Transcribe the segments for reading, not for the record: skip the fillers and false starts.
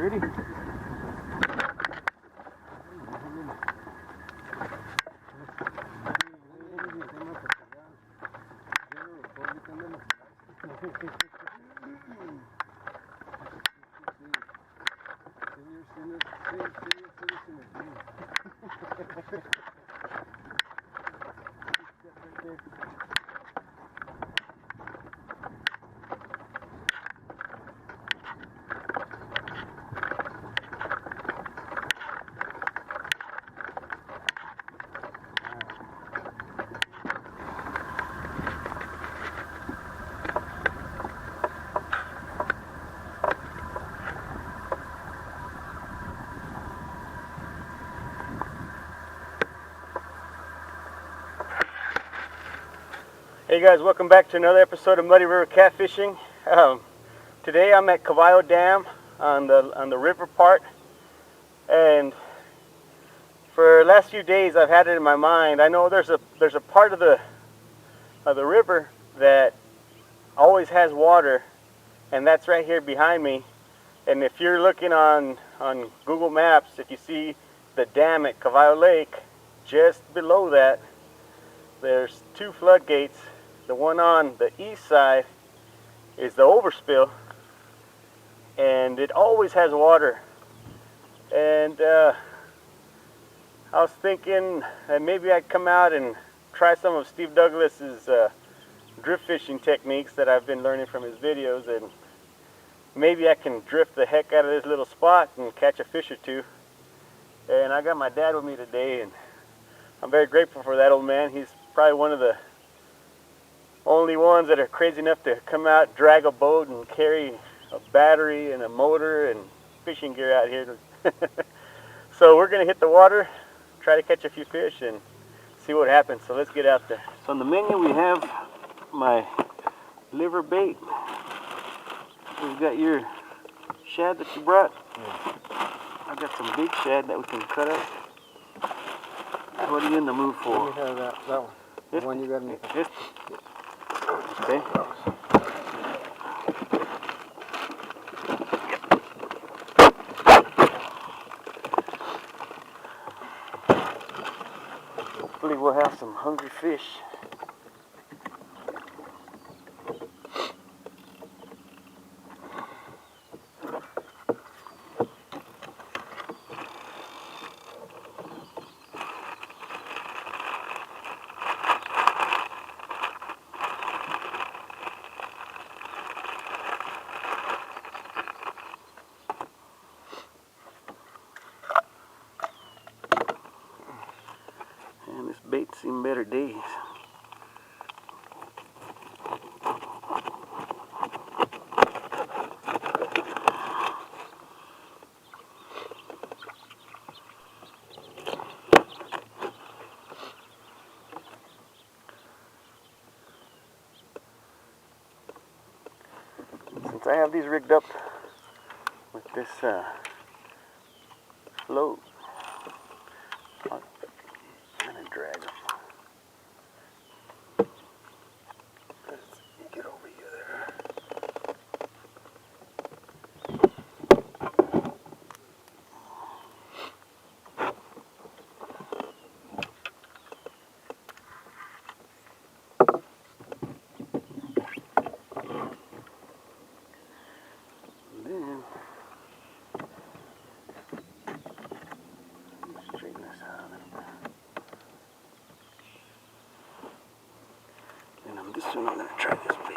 Ready? Hey guys, welcome back to another episode of Muddy River Catfishing. Today I'm at Caballo Dam on the river part, and for the last few days I've had it in my mind. I know there's a part of the river that always has water, and that's right here behind me. And if you're looking on Google Maps, if you see the dam at Caballo Lake, just below that there's two floodgates. The one on the east side is the overspill, and it always has water. And I was thinking that maybe I'd come out and try some of Steve Douglas's drift fishing techniques that I've been learning from his videos, and maybe I can drift the heck out of this little spot and catch a fish or two. And I got my dad with me today, and I'm very grateful for that old man. He's probably one of the only ones that are crazy enough to come out, drag a boat, and carry a battery and a motor and fishing gear out here. So we're going to hit the water, try to catch a few fish, and see what happens. So let's get out there. So on the menu we have my liver bait. We've got your shad that you brought. I've got some big shad that we can cut up. What are you in the mood for? Let me have that one. The one you got in this. Okay. Hopefully we'll have some hungry fish. And this bait's seen better days. Since I have these rigged up with this float, I'm gonna drag them. Let's get over you there. Then straighten this out a little bit. And on this one, I'm going to try this bait.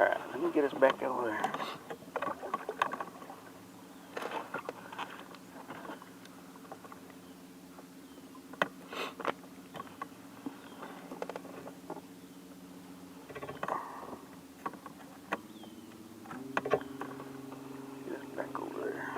Alright, let me get us back over there. Get us back over there.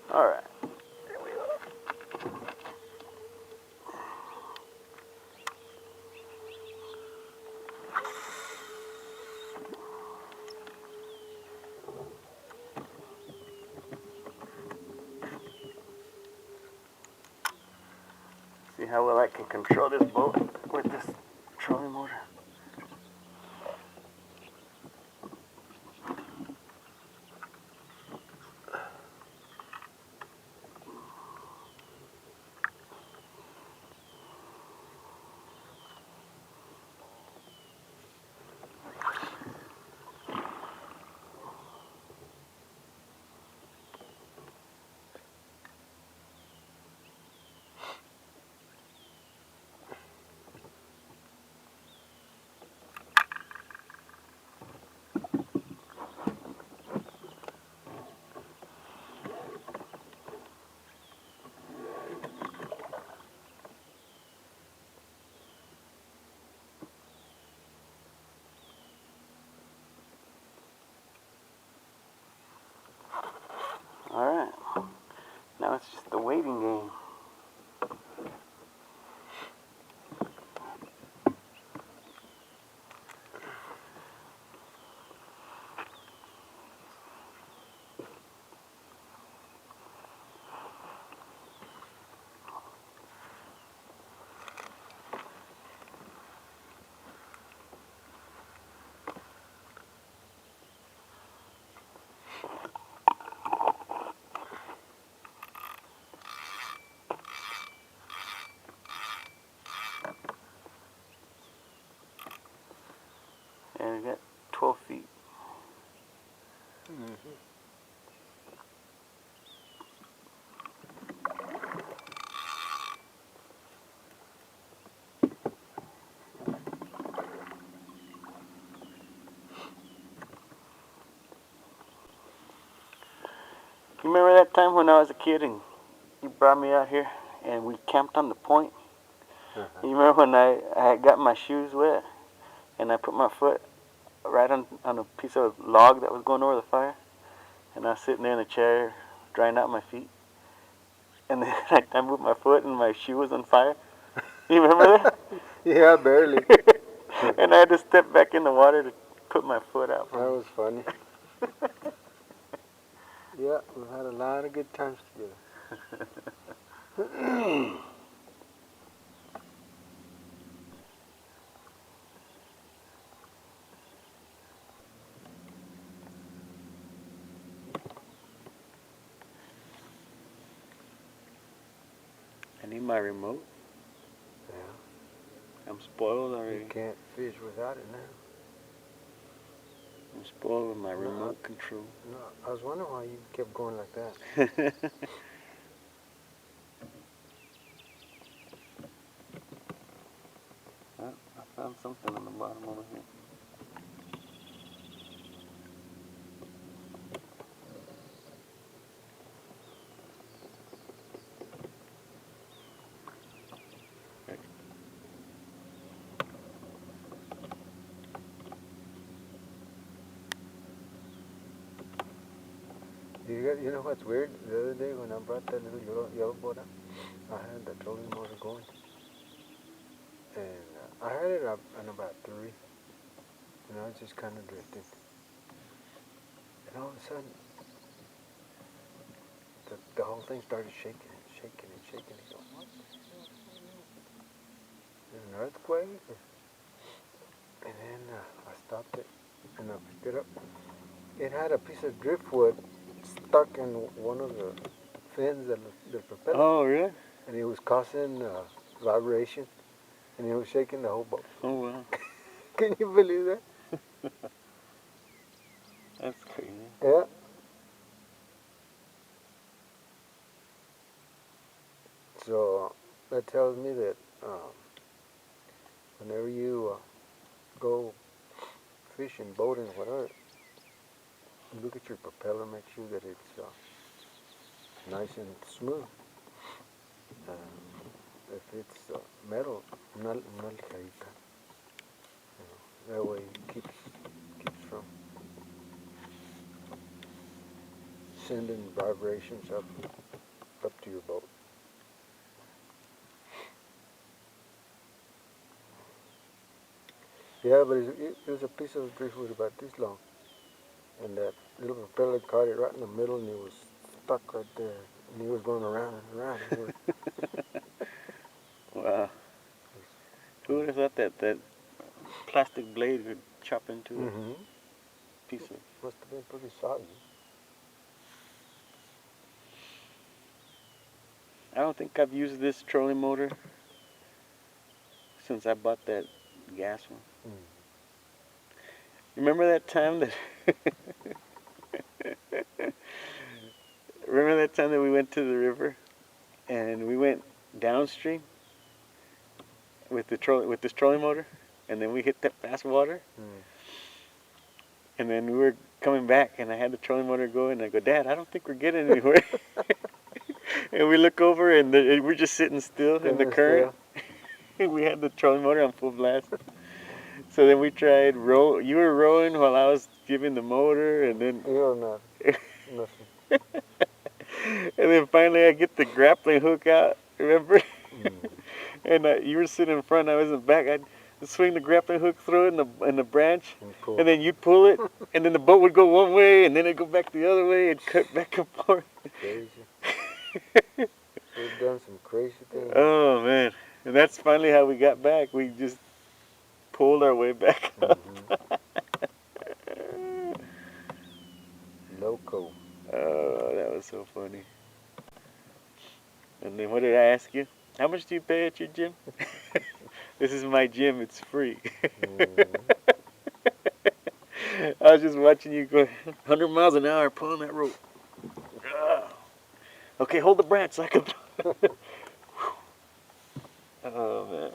Alright. There we go. See how well I can control this boat with this trolling motor. Alright, now it's just the waiting game. And we got 12 feet. You remember that time when I was a kid and you brought me out here and we camped on the point? You remember when I had got my shoes wet and I put my foot right on a piece of log that was going over the fire? And I was sitting there in the chair drying out my feet. And then I moved my foot and my shoe was on fire. You remember that? Yeah, barely. And I had to step back in the water to put my foot out. That was funny. Yeah, we've had a lot of good times together. I need my remote. Yeah. I'm spoiled already. You can't fish without it now. I'm spoiled with my remote control. No, I was wondering why you kept going like that. Well, I found something on the bottom over here. You know what's weird? The other day when I brought that little yellow boat up, I had the trolling motor going. And I had it up on about 3. And I was just kind of drifting. And all of a sudden, the whole thing started shaking and shaking and shaking. I go, what the hell is going on? Is it an earthquake? And then I stopped it and I picked it up. It had a piece of driftwood stuck in one of the fins of the propeller. Oh, really? And it was causing vibration. And he was shaking the whole boat. Oh, wow. Can you believe that? That's crazy. Yeah. So that tells me that whenever you go fishing, boating, whatever, look at your propeller, make sure that it's nice and smooth. If it's metal, una ligerita. That way it keeps from sending vibrations up to your boat. Yeah, but it was a piece of driftwood about this long, and that little propeller caught it right in the middle, and it was stuck right there, and he was going around and around. Wow. Who would have thought that plastic blade would chop into Mm-hmm. a piece of... Must have been pretty soggy. I don't think I've used this trolling motor since I bought that gas one. Mm. Remember that time that... Remember that time that we went to the river and we went downstream with this trolling motor, and then we hit that fast water, and then we were coming back, and I had the trolling motor going, and I go, Dad, I don't think we're getting anywhere. And we look over, and we're just sitting still in the current. We had the trolling motor on full blast. So then we tried row. You were rowing while I was giving the motor, and then... You're not. Nothing. And then finally I get the grappling hook out, remember? Mm. And you were sitting in front, I was in the back. I'd swing the grappling hook through it in the branch, and then you'd pull it, and then the boat would go one way, and then it'd go back the other way, and cut back and forth. Crazy. We've done some crazy things. Oh, man. And that's finally how we got back. We just pulled our way back up. Loco. Oh, that was so funny. And then what did I ask you? How much do you pay at your gym? This is my gym, it's free. I was just watching you go 100 miles an hour pulling that rope. Okay, hold the branch so I can... Oh, man.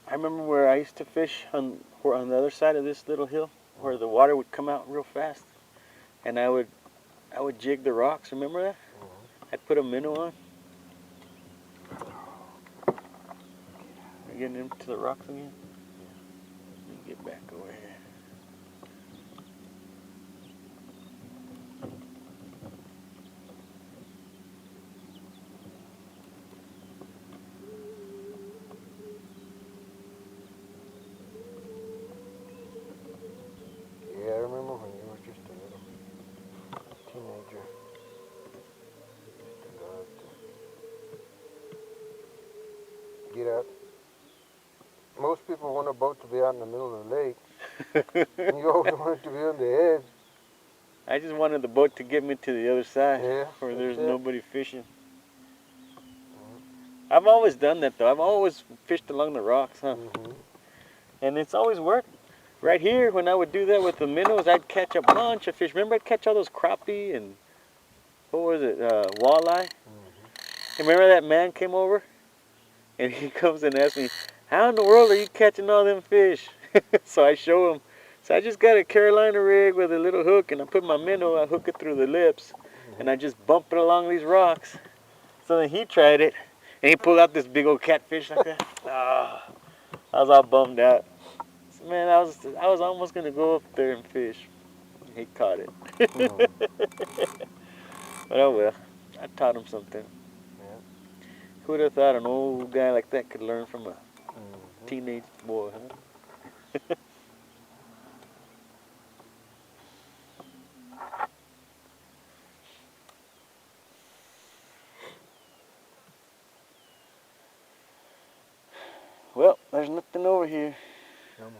I remember where I used to fish on the other side of this little hill, where the water would come out real fast, and I would jig the rocks. Remember that? I'd put a minnow on. We're getting into the rocks again. Let me get back over here. Yeah, I remember when you were just a little teenager. You used to love to get out. Most people want a boat to be out in the middle of the lake. And you always wanted to be on the edge. I just wanted the boat to get me to the other side, where there's it. nobody fishing. I've always done that, though. I've always fished along the rocks, huh? And it's always worked. Right here, when I would do that with the minnows, I'd catch a bunch of fish. Remember, I'd catch all those crappie and, what was it, walleye? And remember that man came over? And he comes and asks me, how in the world are you catching all them fish? So I show him. So I just got a Carolina rig with a little hook, and I put my minnow, I hook it through the lips, and I just bump it along these rocks. So then he tried it, and he pulled out this big old catfish like that. Oh, I was all bummed out. So, man, I was almost going to go up there and fish. He caught it. But oh well, I taught him something. Who would have thought an old guy like that could learn from a teenage boy, huh? Well, there's nothing over here. Come on.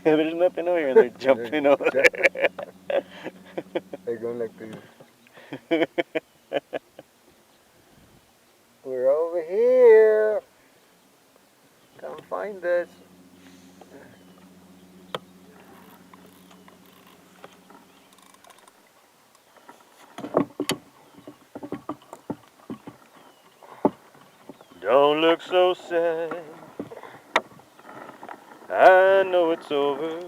There's nothing over here, and they're jumping over there. They're going like this. We're over here. Come find us. Don't look so sad. I know it's over,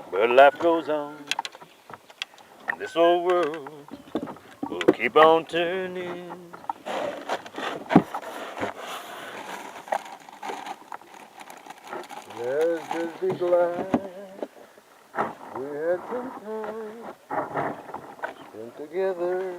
but life goes on. This old world will keep on turning. Let's just be glad we had some time spent together.